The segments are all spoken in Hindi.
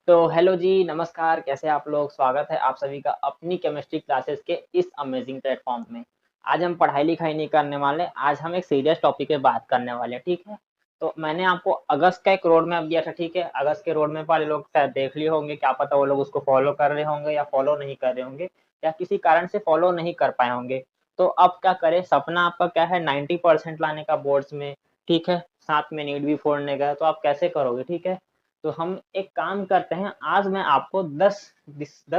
तो हेलो जी, नमस्कार, कैसे आप लोग? स्वागत है आप सभी का अपनी केमिस्ट्री क्लासेस के इस अमेजिंग प्लेटफ़ॉर्म में। आज हम पढ़ाई-लिखाई नहीं करने वाले, आज हम एक सीरियस टॉपिक पे बात करने वाले हैं, ठीक है? तो मैंने आपको अगस्त का एक रोड मैप दिया था, ठीक है? अगस्त के रोड मैप वाले लोग शायद देख लिए होंगे, क्या पता वो लोग उसको फ़ॉलो कर रहे होंगे या फ़ॉलो नहीं कर रहे होंगे या किसी कारण से फ़ॉलो नहीं कर पाए होंगे। तो अब क्या करें, सपना आपका क्या है 90% लाने का बोर्ड्स में, ठीक है? साथ में नीट भी फोड़ने का, तो आप कैसे करोगे, ठीक है? तो हम एक काम करते हैं, आज मैं आपको 10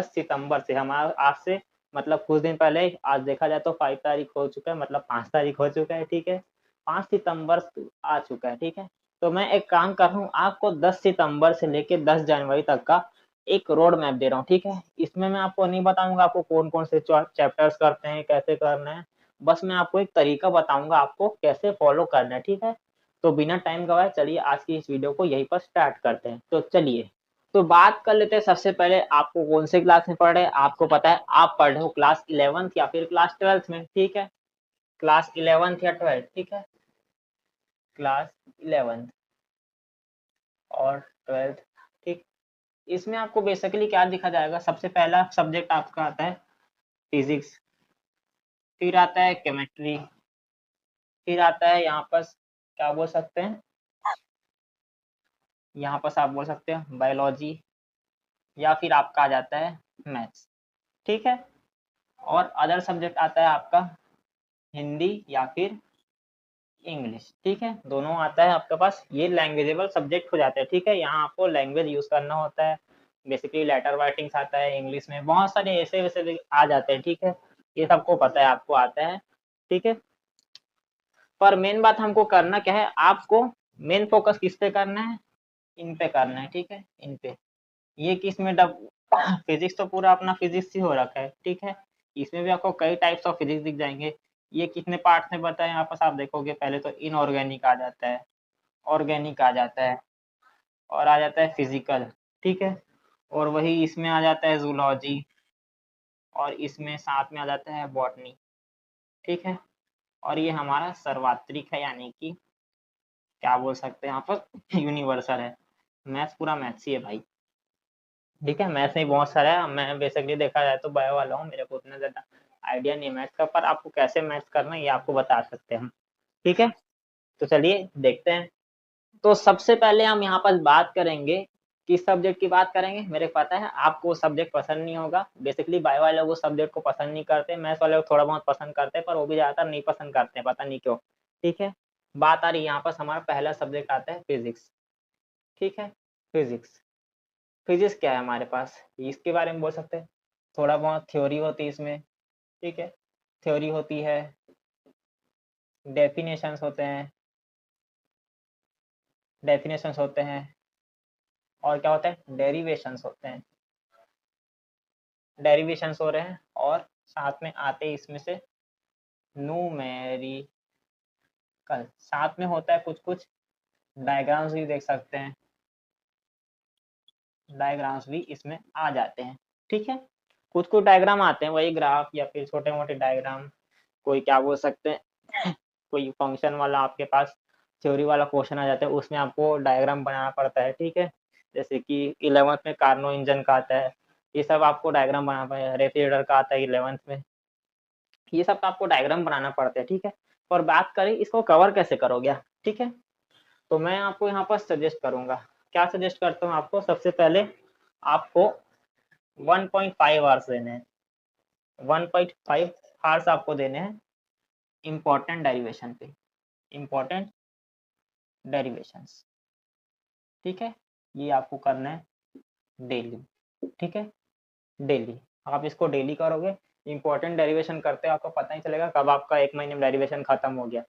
सितंबर से हमारा आज से मतलब कुछ दिन पहले आज देखा जाए तो 5 तारीख हो चुका है, मतलब 5 तारीख हो चुका है, ठीक है? 5 सितंबर आ चुका है, ठीक है? तो मैं एक काम कर रहा हूँ, आपको 10 सितंबर से लेके 10 जनवरी तक का एक रोड मैप दे रहा हूँ, ठीक है? इसमें मैं आपको नहीं बताऊँगा आपको कौन-कौन से चैप्टर्स करते हैं, कैसे करना है, बस मैं आपको एक तरीका बताऊँगा आपको कैसे फॉलो करना है, ठीक है? तो बिना टाइम गवाए चलिए आज की इस वीडियो को यहीं पर स्टार्ट करते हैं। तो चलिए, तो बात कर लेते हैं सबसे पहले आपको कौन से क्लास में पढ़ रहे हैं? आपको पता है आप पढ़ रहे हो क्लास 11th या फिर क्लास 12th में, ठीक है? क्लास 11th या 12th, ठीक है? क्लास 11th और 12th, ठीक? इसमें आपको बेसिकली क्या दिखा जाएगा? सबसे पहला सब्जेक्ट आपका आता है फिजिक्स, फिर आता है केमिस्ट्री, फिर आता है यहाँ पर क्या बोल सकते हैं? यहाँ पर आप बोल सकते हैं बायोलॉजी या फिर आपका आ जाता है मैथ्स, ठीक है? और अदर सब्जेक्ट आता है आपका हिंदी या फिर इंग्लिश, ठीक है? दोनों आता है आपके पास, ये लैंग्वेजेबल सब्जेक्ट हो जाते हैं, ठीक है? यहाँ आपको लैंग्वेज यूज़ करना होता है, बेसिकली लेटर राइटिंग्स आता है इंग्लिश में, बहुत सारे ऐसे-वैसे भी आ जाते हैं, ठीक है? ये सबको पता है, आपको आता है, ठीक है? पर मेन बात हमको करना क्या है, आपको मेन फोकस किस पे करना है? इन पे करना है, ठीक है? इन पे। ये किस में डब फिजिक्स तो पूरा अपना फिजिक्स ही हो रखा है, ठीक है? इसमें भी आपको कई टाइप्स ऑफ फिजिक्स दिख जाएँगे। ये कितने पार्ट्स में बताएँ यहाँ पास आप देखोगे पहले तो इनऑर्गेनिक आ जाता है, ऑर्गेनिक आ जाता है और आ जाता है फिजिकल, ठीक है? और वही इसमें आ जाता है ज़ूलॉजी और इसमें साथ में आ जाता है बॉटनी, ठीक है? और ये हमारा सर्वत्रिक है यानी कि क्या बोल सकते हैं यहाँ पर यूनिवर्सल है। मैथ्स पूरा मैथ्स ही है भाई। ठीक है, मैथ्स में बहुत सारा है, मैं बेसिकली देखा जाए तो बायो वाला हूँ, मेरे को उतना ज़्यादा आइडिया नहीं है मैथ्स का, पर आपको कैसे मैथ्स करना है ये आपको बता सकते हैं हम, ठीक है? तो चलिए देखते हैं। तो सबसे पहले हम यहाँ पर बात करेंगे, किस सब्जेक्ट की बात करेंगे? मेरे को पता है आपको वो सब्जेक्ट पसंद नहीं होगा, बेसिकली बायो वाले लोग उस सब्जेक्ट को पसंद नहीं करते, मैथ्स वाले लोग थोड़ा बहुत पसंद करते हैं, पर वो भी ज़्यादातर नहीं पसंद करते हैं, पता नहीं क्यों, ठीक है? बात आ रही है यहाँ पास हमारा पहला सब्जेक्ट आता है फिज़िक्स, ठीक है? फिज़िक्स। फिजिक्स क्या है हमारे पास, इसके बारे में बोल सकते हैं। थोड़ा बहुत थ्योरी होती है इसमें, ठीक है? थ्योरी होती है, डेफिनेशंस होते हैं डेफिनेशंस होते हैं और क्या होता है? डेरिवेशंस होते हैं। डेरिवेशंस हो रहे हैं और साथ में आते हैं इसमें से न्यूमेरिकल, साथ में होता है कुछ-कुछ डायग्राम्स भी देख सकते हैं। डायग्राम्स भी इसमें आ जाते हैं, ठीक है? कुछ-कुछ डायग्राम आते हैं, वही ग्राफ या फिर छोटे-मोटे डायग्राम, कोई क्या बोल सकते हैं कोई फंक्शन वाला आपके पास थ्योरी वाला क्वेश्चन आ जाता है, उसमें आपको डायग्राम बनाना पड़ता है, ठीक है? जैसे कि 11th में कार्नो इंजन का आता है, ये सब आपको डायग्राम बनाना पड़ेगा, रेफ्रिजरेटर का आता है 11th में, ये सब तो आपको डायग्राम बनाना पड़ता है, ठीक है? और बात करें इसको कवर कैसे करोगे आप, ठीक है? तो मैं आपको यहाँ पर सजेस्ट करूँगा, क्या सजेस्ट करता हूँ आपको? सबसे पहले आपको 1.5 आवर्स देने हैं, 1.5 आवर्स आपको देने हैं इम्पोर्टेंट डेरिवेशन पे, इम्पोर्टेंट डेरिवेशंस, ठीक है? ये आपको करना है डेली, ठीक है? डेली, आप इसको डेली करोगे, इम्पोर्टेंट डेरिवेशन करते हो आपको पता नहीं चलेगा कब आपका 1 महीने में डेरिवेशन खत्म हो गया,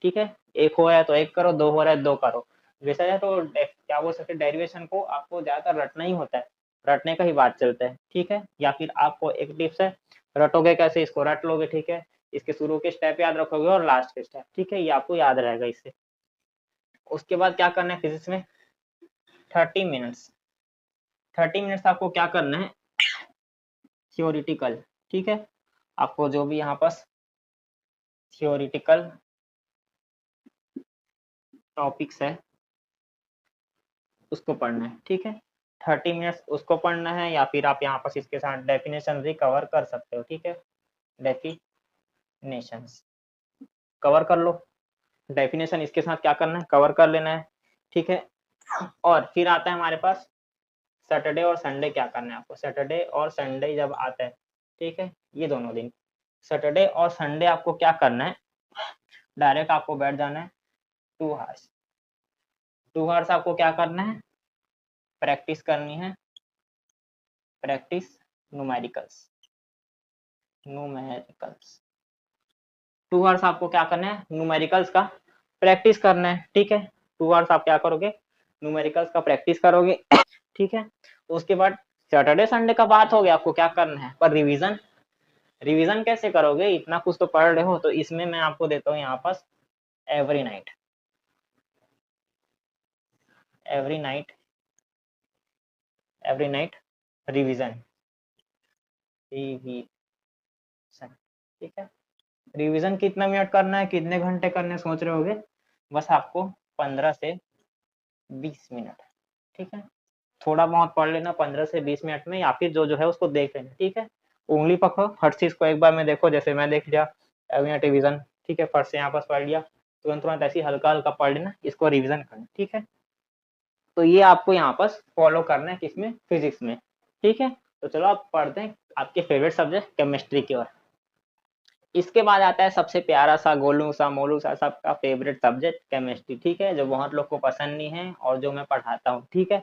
ठीक है? 1 हो रहा है तो 1 करो, 2 हो रहा है 2 करो। वैसा है तो क्या बोल सकते हैं डेरिवेशन को आपको ज़्यादातर रटना ही होता है, रटने का ही बात चलता है, ठीक है? या फिर आपको एक टिप्स है, रटोगे कैसे इसको रट लोगे, ठीक है? इसके शुरू के स्टेप याद रखोगे और लास्ट के स्टेप, ठीक है? ये आपको याद रहेगा इससे। उसके बाद क्या करना है फिजिक्स में 30 मिनट्स, 30 मिनट्स आपको क्या करना है थ्योरेटिकल, ठीक है? आपको जो भी यहाँ पास थ्योरेटिकल टॉपिक्स है उसको पढ़ना है, ठीक है? 30 मिनट्स उसको पढ़ना है, या फिर आप यहाँ पर इसके साथ डेफिनेशन भी कवर कर सकते हो। ठीक है, डेफिनेशंस कवर कर लो, डेफिनेशन इसके साथ क्या करना है, कवर कर लेना है। ठीक है, और फिर आता है हमारे पास सैटरडे और संडे क्या करना है आपको। सैटरडे और संडे जब आता है, ठीक है, ये दोनों दिन सैटरडे और संडे आपको क्या करना है, डायरेक्ट आपको बैठ जाना है 2 आवर्स। 2 आवर्स आपको क्या करना है, प्रैक्टिस करनी है, प्रैक्टिस न्यूमेरिकल्स। 2 आवर्स आपको क्या करना है, न्यूमेरिकल्स का प्रैक्टिस करना है। ठीक है, 2 आवर्स आप क्या करोगे, न्यूमेरिकल्स का प्रैक्टिस करोगे। ठीक है, उसके बाद सैटरडे संडे का बात हो गया, आपको क्या करना है, पर रिवीजन। रिवीजन कैसे करोगे, इतना कुछ तो पढ़ रहे हो, तो इसमें मैं आपको देता हूँ यहाँ पास every night, every night, every night revision, revision. ठीक है, रिवीजन कितना मिनट करना है, कितने घंटे करने सोच रहे होगे, बस आपको 15 से 20 मिनट। ठीक है, थोड़ा बहुत पढ़ लेना 15 से 20 मिनट में, या फिर जो जो है उसको देख लेना। ठीक है, उंगली पकड़ो, हर चीज को एक बार में देखो, जैसे मैं देख लिया एवरी नाइट रिवीजन। ठीक है, फर्स्ट से यहाँ पास पढ़ लिया, तुरंत तुरंत ऐसे हल्का हल्का पढ़ लेना, इसको रिवीजन करना। ठीक है, तो ये आपको यहाँ पर फॉलो करना है, किसमें, फिजिक्स में। ठीक है, तो चलो आप पढ़ते हैं आपके फेवरेट सब्जेक्ट केमिस्ट्री की ओर। इसके बाद आता है सबसे प्यारा सा, गोलू सा, मोलू सा, सबका फेवरेट सब्जेक्ट केमिस्ट्री। ठीक है, जो बहुत लोग को पसंद नहीं है और जो मैं पढ़ाता हूँ। ठीक है,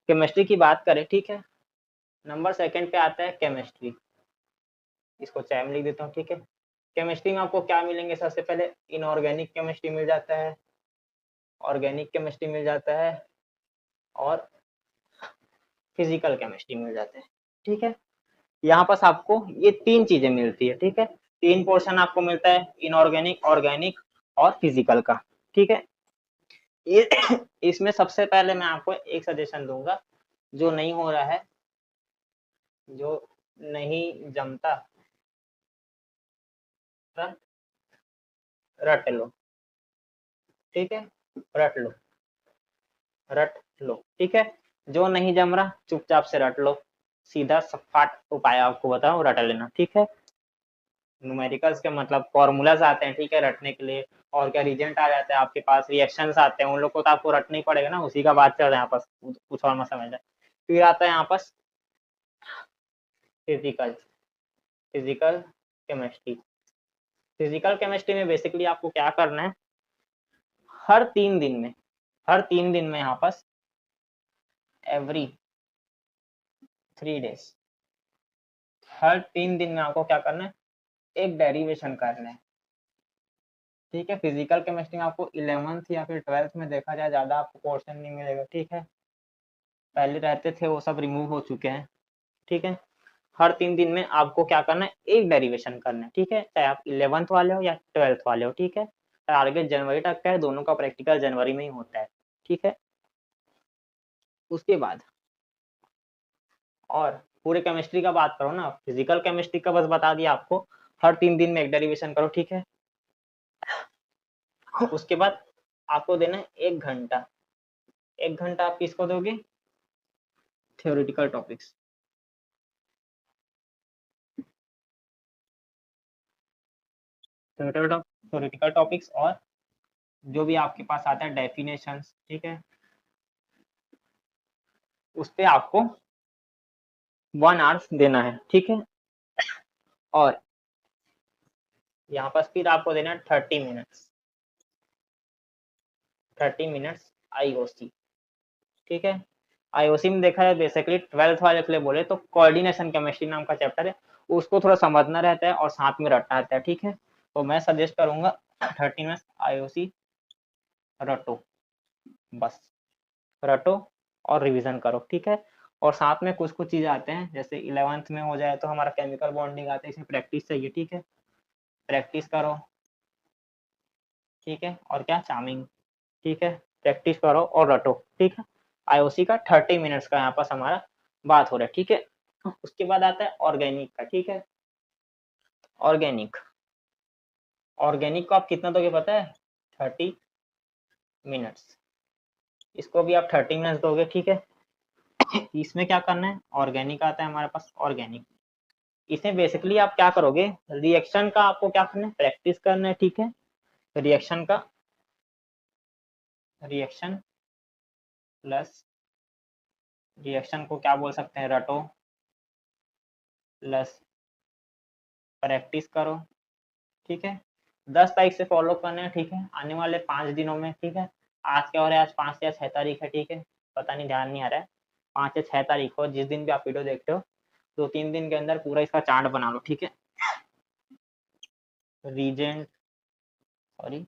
केमिस्ट्री की बात करें, ठीक है, नंबर 2 पे आता है केमिस्ट्री। इसको चाय में लिख देता हूँ। ठीक है, केमिस्ट्री में आपको क्या मिलेंगे, सबसे पहले इनऑर्गेनिक केमिस्ट्री मिल जाता है, ऑर्गेनिक केमिस्ट्री मिल जाता है, और फिजिकल केमिस्ट्री मिल जाता है। ठीक है, यहाँ पास आपको ये 3 चीजें मिलती है। ठीक है, 3 पोर्शन आपको मिलता है, इनऑर्गेनिक, ऑर्गेनिक और फिजिकल का। ठीक है, ये इसमें सबसे पहले मैं आपको एक सजेशन दूंगा, जो नहीं हो रहा है, जो नहीं जमता, रट लो। ठीक है, रट लो, रट लो। ठीक है, जो नहीं जम रहा चुपचाप से रट लो, सीधा सपाट उपाय आपको बताओ, रट लेना। ठीक है, न्यूमेरिकल्स के मतलब फॉर्मूलाज आते हैं, ठीक है, रटने के लिए, और क्या रिजेंट आ जाता है आपके पास, रिएक्शंस आते हैं, उन लोग को तो आपको रटना ही पड़ेगा ना, उसी का बात चल रहा है यहाँ पास, कुछ और मत समझ जाए। फिर आता है यहाँ पास physical, physical chemistry. Physical chemistry में बेसिकली आपको क्या करना है, हर 3 दिन में, हर 3 दिन में यहाँ पास एवरी 3 डेज, हर 3 दिन में आपको क्या करना है, एक डेरिवेशन करना है। ठीक है, फिजिकल केमिस्ट्री में आपको 11th या फिर 12th में देखा जाए ज्यादा आपको पोर्शन नहीं मिलेगा। ठीक है, पहले रहते थे वो सब रिमूव हो चुके हैं। ठीक है, हर 3 दिन में आपको क्या करना है, एक डेरिवेशन करना है। ठीक है, चाहे आप 11th वाले हो या 12th वाले हो। ठीक है, टारगेट जनवरी तक का है, दोनों का प्रैक्टिकल जनवरी में ही होता है। ठीक है, उसके बाद और पूरे केमिस्ट्री का बात करो ना, फिजिकल केमिस्ट्री का बस बता दिया आपको, हर 3 दिन में एक डेरिवेशन करो। ठीक है, उसके बाद आपको देना है 1 घंटा। 1 घंटा आप किसको दोगे, थ्योरेटिकल टॉपिक्स। थ्योरेटिकल टॉपिक्स, और जो भी आपके पास आता है डेफिनेशंस। ठीक है, उस पे आपको 1 आवर्स देना है। ठीक है, और यहाँ पर फिर आपको देना है 30 मिनट्स, 30 मिनट्स आईओसी। ठीक है, आईओसी में देखा है बेसिकली 12th वाले के लिए बोले तो कोऑर्डिनेशन केमिस्ट्री नाम का चैप्टर है, उसको थोड़ा समझना रहता है और साथ में रटना रहता है। ठीक है, तो मैं सजेस्ट करूंगा 30 मिनट्स आईओसी रटो, बस रटो और रिवीजन करो। ठीक है, और साथ में कुछ कुछ चीजें आते हैं, जैसे 11th में हो जाए तो हमारा केमिकल बॉन्डिंग आता है, इसमें प्रैक्टिस चाहिए। ठीक है, प्रैक्टिस करो। ठीक है, और क्या, चार्मिंग। ठीक है, प्रैक्टिस करो और रटो। ठीक है, आईओसी का 30 मिनट्स का यहाँ पास हमारा बात हो रहा है। ठीक है, उसके बाद आता है ऑर्गेनिक का। ठीक है, ऑर्गेनिक, ऑर्गेनिक को आप कितना दोगे पता है, 30 मिनट्स, इसको भी आप 30 मिनट्स दोगे। ठीक है, इसमें क्या करना है, ऑर्गेनिक आता है हमारे पास, ऑर्गेनिक। इसमें बेसिकली आप क्या करोगे, रिएक्शन का आपको क्या करना है, प्रैक्टिस करना है, ठीक है। रिएक्शन का, रिएक्शन प्लस, रिएक्शन को क्या बोल सकते हैं, रटो प्लस प्रैक्टिस करो, ठीक है। 10 तारीख से फॉलो करना है, ठीक है, आने वाले 5 दिनों में, ठीक है। आज क्या हो रहा है, आज 5 या 6 तारीख है, ठीक है, पता नहीं, ध्यान नहीं आ रहा है। 5 या 6 तारीख को, जिस दिन भी आप वीडियो देखते हो, 2-3 दिन के अंदर पूरा इसका चार्ट बना लो, ठीक है। रीजेंट, सॉरी,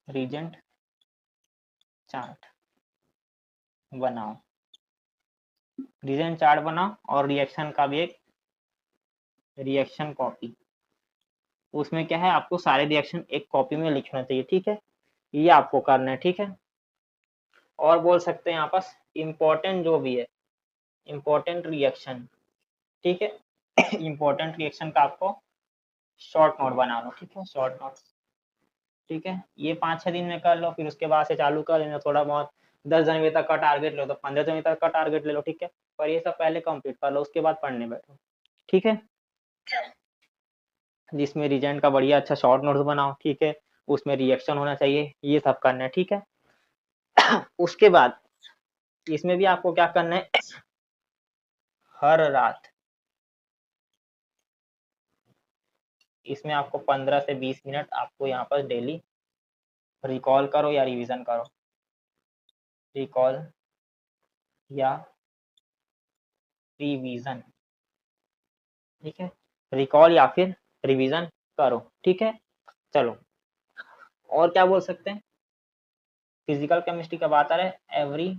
रीजेंट चार्ट बनाओ, रीजेंट चार्ट बनाओ, और रिएक्शन का भी एक रिएक्शन कॉपी। उसमें क्या है, आपको सारे रिएक्शन एक कॉपी में लिखना चाहिए, ठीक है। ये आपको करना है, ठीक है। और बोल सकते हैं यहाँ पास इम्पोर्टेंट जो भी है, इम्पोर्टेंट रिएक्शन, ठीक है। इम्पोर्टेंट रिएक्शन का आपको शॉर्ट नोट बना लो, ठीक है, शॉर्ट नोट, ठीक है। ये 5-6 दिन में कर लो, फिर उसके बाद से चालू कर लेना थोड़ा बहुत। 10 जनवरी तक का टारगेट लो तो 15 जनवरी तक का टारगेट ले लो, ठीक है। पर ये सब पहले कंप्लीट कर लो, उसके बाद पढ़ने बैठो, ठीक है। जिसमें रीजेंट का बढ़िया अच्छा शॉर्ट नोट्स बनाओ, ठीक है। उसमें रिएक्शन होना चाहिए, ये सब करना है, ठीक है। उसके बाद इसमें भी आपको क्या करना है, हर रात इसमें आपको 15 से 20 मिनट आपको यहाँ पर डेली रिकॉल करो या रिवीजन करो, रिकॉल या रिवीजन, ठीक है। रिकॉल या फिर रिवीजन करो, ठीक है। चलो, और क्या बोल सकते हैं, फिजिकल केमिस्ट्री का बात आ रहा है,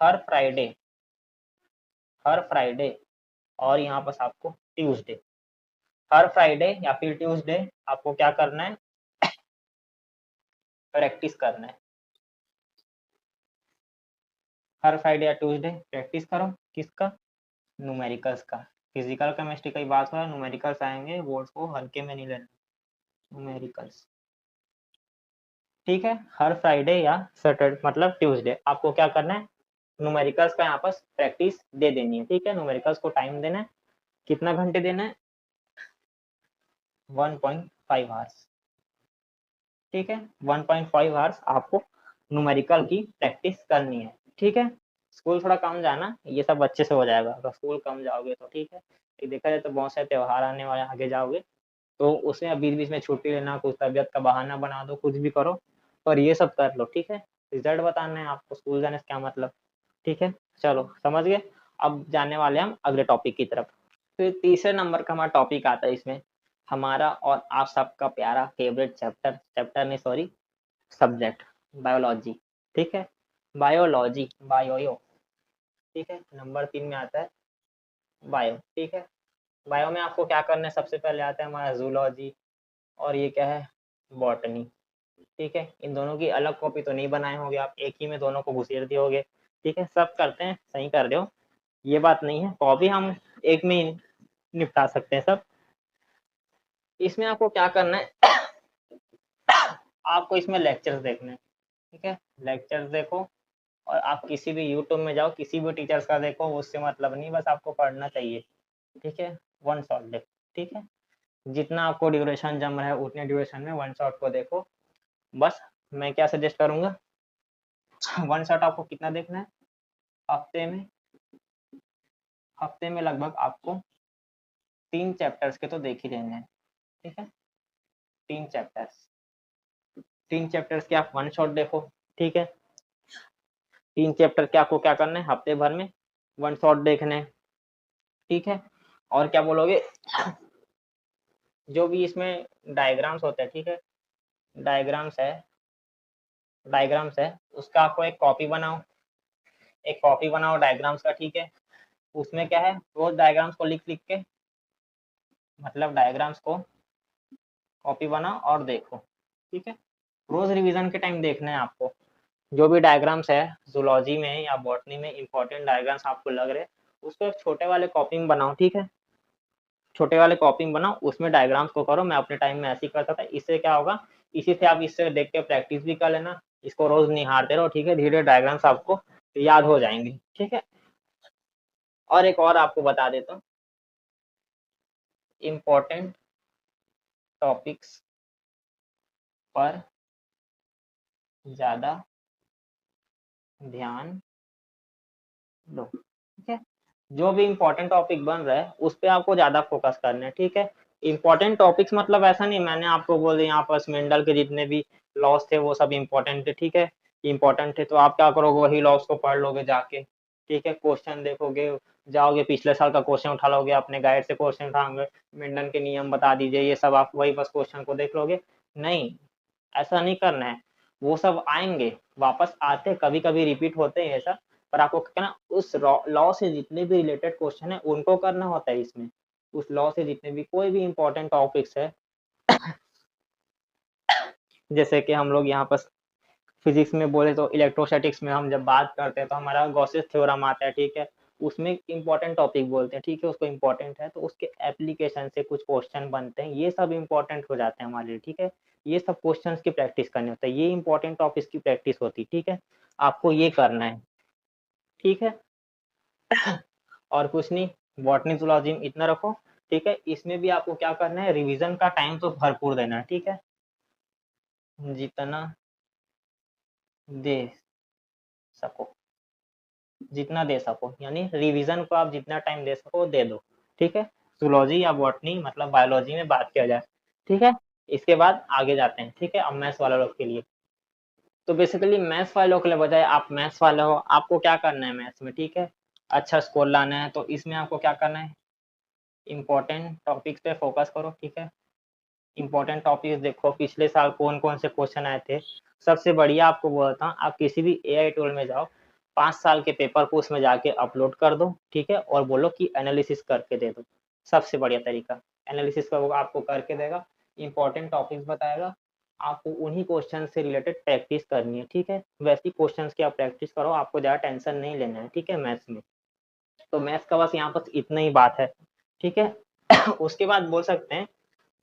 हर फ्राइडे, हर फ्राइडे, और यहाँ पर आपको ट्यूसडे, हर फ्राइडे या फिर ट्यूसडे आपको क्या करना है, प्रैक्टिस करना है। हर फ्राइडे या ट्यूसडे प्रैक्टिस करो, किसका, न्यूमेरिकल्स का। फिजिकल केमिस्ट्री की बात हो रहा है, न्यूमेरिकल्स आएंगे, बोर्ड को हल्के में नहीं लेना, न्यूमेरिकल्स, ठीक है। हर फ्राइडे या सैटरडे मतलब ट्यूसडे आपको क्या करना है, न्यूमेरिकल्स का यहाँ पर प्रैक्टिस दे देनी है, ठीक है। न्यूमेरिकल्स को टाइम देना है, कितना घंटे देना है, 1.5 आवर्स, ठीक है। 1.5 आवर्स आपको न्यूमेरिकल की प्रैक्टिस करनी है, ठीक है। स्कूल थोड़ा कम जाना, ये सब अच्छे से हो जाएगा। अगर स्कूल कम जाओगे तो ठीक है, देखा जाए तो बहुत सारे त्यौहार आने वाले, आगे जाओगे तो उसमें बीच बीच में छुट्टी लेना, कुछ तबीयत का बहाना बना दो, कुछ भी करो, पर ये सब कर लो, ठीक है। रिजल्ट बताना है आपको, स्कूल जाने से क्या मतलब, ठीक है। चलो समझ गए। अब जाने वाले हम अगले टॉपिक की तरफ। फिर तीसरे नंबर का हमारा टॉपिक आता है इसमें, हमारा और आप सबका प्यारा फेवरेट चैप्टर, चैप्टर नहीं सॉरी, सब्जेक्ट, बायोलॉजी, ठीक है। बायोलॉजी, बायो, ठीक है, नंबर 3 में आता है बायो, ठीक है। बायो में आपको क्या करना है, सबसे पहले आता है हमारा जूलॉजी, और ये क्या है, बॉटनी, ठीक है। इन दोनों की अलग कॉपी तो नहीं बनाए होंगे आप, एक ही में दोनों को घुसेड़ दिए होगे, ठीक है। सब करते हैं, सही कर रहे हो, ये बात नहीं है, कॉपी हम एक में ही निपटा सकते हैं सब। इसमें आपको क्या करना है, आपको इसमें लेक्चर्स देखने हैं, ठीक है। लेक्चर्स देखो, और आप किसी भी यूट्यूब में जाओ, किसी भी टीचर्स का देखो, उससे मतलब नहीं, बस आपको पढ़ना चाहिए, ठीक है। वन शॉट देखो, ठीक है। जितना आपको ड्यूरेशन जम रहा है उतने ड्यूरेशन में वन शॉट को देखो, बस। मैं क्या सजेस्ट करूंगा, वन शॉट आपको कितना देखना है, हफ्ते में, हफ्ते में लगभग आपको 3 चैप्टर्स के तो देख ही लेने हैं, ठीक है। 3 चैप्टर्स, 3 चैप्टर्स के आप वन शॉट देखो, ठीक है। 3 चैप्टर के आपको क्या करना है, हफ्ते भर में वन शॉट देखने हैं, ठीक है। और क्या बोलोगे, जो भी इसमें डायग्राम्स होते हैं, ठीक है, डायग्राम्स है, डायग्राम्स है, उसका आपको एक कॉपी बनाओ, एक कॉपी बनाओ डायग्राम्स का, ठीक है। उसमें क्या है, रोज डायग्राम्स को लिख लिख के, मतलब डायग्राम्स को कॉपी बनाओ और देखो, ठीक है। रोज रिवीजन के टाइम देखना है आपको, जो भी डायग्राम्स है जूलॉजी में या बॉटनी में इंपॉर्टेंट डायग्राम्स आपको लग रहे, उसको एक छोटे वाले कॉपी में बनाओ, ठीक है। छोटे वाले कॉपी में बनाओ, उसमें डायग्राम्स को करो। मैं अपने टाइम में ऐसे ही करता था, इससे क्या होगा, इसी से आप इससे देख के प्रैक्टिस भी कर लेना, इसको रोज निहारते रहो, ठीक है, धीरे डायग्राम्स आपको याद हो जाएंगे, ठीक है। और एक और आपको बता देता हूँ, इम्पोर्टेंट टॉपिक्स पर ज्यादा ध्यान दो, ठीक है। जो भी इम्पोर्टेंट टॉपिक बन रहा है उस पे आपको ज्यादा फोकस करना है, ठीक है। इम्पोर्टेंट टॉपिक्स मतलब ऐसा नहीं मैंने आपको बोल दिया यहाँ पर मेंडल के जितने भी लॉस थे वो सब इम्पोर्टेंट थे, ठीक है, इम्पोर्टेंट थे, तो आप क्या करोगे, वही लॉस को पढ़ लोगे जाके, ठीक है, क्वेश्चन देखोगे, जाओगे पिछले साल का क्वेश्चन उठा लोगे, अपने गाइड से क्वेश्चन उठाओगे, मेंडल के नियम बता दीजिए, ये सब आप वही बस क्वेश्चन को देख लोगे। नहीं, ऐसा नहीं करना है, वो सब आएंगे वापस आते, कभी कभी रिपीट होते हैं ऐसा, पर आपको क्या ना उस लॉ से जितने भी रिलेटेड क्वेश्चन है उनको करना होता है इसमें, उस लॉ से जितने भी कोई भी इंपॉर्टेंट टॉपिक्स है जैसे कि हम लोग यहाँ पर फिजिक्स में बोले तो इलेक्ट्रोस्टैटिक्स में हम जब बात करते हैं तो हमारा गॉसेस थ्योरम आता है, ठीक है, उसमें इंपॉर्टेंट टॉपिक बोलते हैं, ठीक है, उसको इंपॉर्टेंट है तो उसके एप्लीकेशन से कुछ क्वेश्चन बनते हैं, ये सब इंपॉर्टेंट हो जाते हैं हमारे लिए, ठीक है, ये सब क्वेश्चंस की प्रैक्टिस करनी होता है, ये इंपॉर्टेंट टॉपिक्स की प्रैक्टिस होती है, ठीक है, आपको ये करना है, ठीक है। और कुछ नहीं, बॉटनी जूलॉजी में इतना रखो, ठीक है, इसमें भी आपको क्या करना है, रिवीजन का टाइम तो भरपूर देना है, ठीक है, जितना दे सको, जितना दे सको, यानी रिवीजन को आप जितना टाइम दे सको दे दो, ठीक है, जूलॉजी या बॉटनी मतलब बायोलॉजी में बात किया जाए, ठीक है। इसके बाद आगे जाते हैं, ठीक है, अब मैथ्स वाले लोग के लिए, तो बेसिकली मैथ्स वालों के लिए बजाय आप मैथ्स वाले हो, आपको क्या करना है मैथ्स में, ठीक है, अच्छा स्कोर लाना है, तो इसमें आपको क्या करना है, इंपॉर्टेंट टॉपिक्स पे फोकस करो, ठीक है, इंपॉर्टेंट टॉपिक्स देखो पिछले साल कौन कौन से क्वेश्चन आए थे, सबसे बढ़िया आपको बोलता हूँ, आप किसी भी एआई टूल में जाओ, 5 साल के पेपर को उसमें जाके अपलोड कर दो, ठीक है, और बोलो कि एनालिसिस करके दे दो, सबसे बढ़िया तरीका, एनालिसिस का वो आपको करके देगा, इंपॉर्टेंट टॉपिक्स बताएगा, आपको उन्हीं क्वेश्चन से रिलेटेड प्रैक्टिस करनी है, ठीक है, वैसी क्वेश्चन की आप प्रैक्टिस करो, आपको ज़्यादा टेंशन नहीं लेना है, ठीक है, मैथ्स में, तो मैथ्स का बस यहाँ पर इतना ही बात है, ठीक है। उसके बाद बोल सकते हैं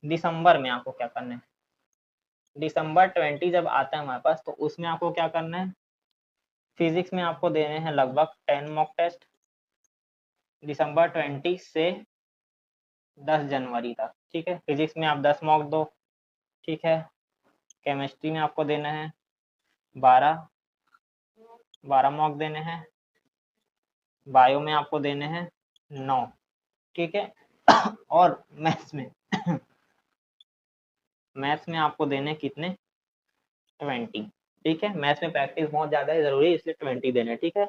दिसंबर में आपको क्या करना है, दिसंबर 20 जब आता है हमारे पास तो उसमें आपको क्या करना है, फिजिक्स में आपको देने हैं लगभग 10 मॉक टेस्ट, दिसंबर 20 से 10 जनवरी तक, ठीक है, फिजिक्स में आप 10 मॉक दो, ठीक है, केमिस्ट्री में आपको देना है 12 12 मॉक देने हैं, बायो में आपको देने हैं 9, ठीक है, और मैथ्स में मैथ्स में आपको देने कितने 20, ठीक है, मैथ्स में प्रैक्टिस बहुत ज़्यादा है ज़रूरी, इसलिए 20 देने, ठीक है,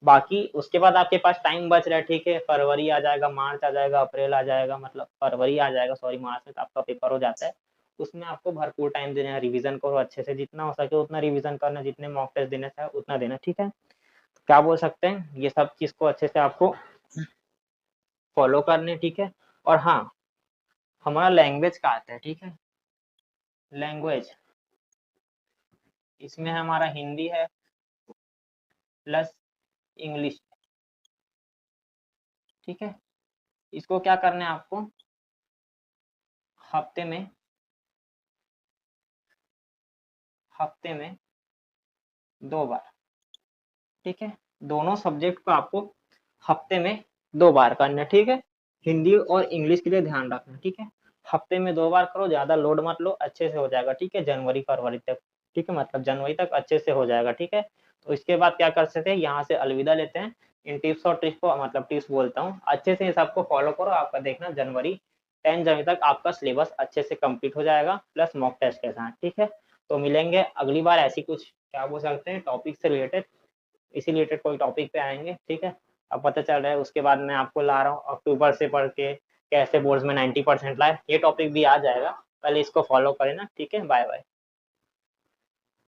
बाकी उसके बाद आपके पास टाइम बच रहा है, ठीक है, फरवरी आ जाएगा, मार्च आ जाएगा, अप्रैल आ जाएगा, मतलब फरवरी आ जाएगा, सॉरी मार्च में तो आपका पेपर हो जाता है, उसमें आपको भरपूर टाइम देना है, रिवीजन करो अच्छे से, जितना हो सके उतना रिवीजन करना, जितने मॉक टेस्ट देना चाहे उतना देना, ठीक है, तो क्या बोल सकते हैं, ये सब चीज़ को अच्छे से आपको फॉलो करने, ठीक है, और हाँ, हमारा लैंग्वेज का आता है, ठीक है, लैंग्वेज इसमें हमारा हिंदी है प्लस इंग्लिश, ठीक है, इसको क्या करना है आपको, हफ्ते में हफ्ते में 2 बार, ठीक है, दोनों सब्जेक्ट को आपको हफ्ते में 2 बार करना है, ठीक है, हिंदी और इंग्लिश के लिए ध्यान रखना, ठीक है, हफ्ते में 2 बार करो, ज़्यादा लोड मत लो, अच्छे से हो जाएगा, ठीक है, जनवरी फरवरी तक, ठीक है, मतलब जनवरी तक अच्छे से हो जाएगा, ठीक है, तो इसके बाद क्या कर सकते हैं, यहाँ से अलविदा लेते हैं, इन टिप्स और ट्रिक्स को मतलब टिप्स बोलता हूँ, अच्छे से सबको फॉलो करो, आपका देखना जनवरी 10 जनवरी तक आपका सिलेबस अच्छे से कंप्लीट हो जाएगा प्लस मॉक टेस्ट के साथ, ठीक है, तो मिलेंगे अगली बार ऐसी कुछ क्या बोल सकते हैं टॉपिक से रिलेटेड, इसी रिलेटेड कोई टॉपिक पे आएंगे, ठीक है, अब पता चल रहा है, उसके बाद मैं आपको ला रहा हूँ अक्टूबर से पढ़ के कैसे बोर्ड्स में 90% लाए, ये टॉपिक भी आ जाएगा, पहले इसको फॉलो करें ना, ठीक है, बाय बाय।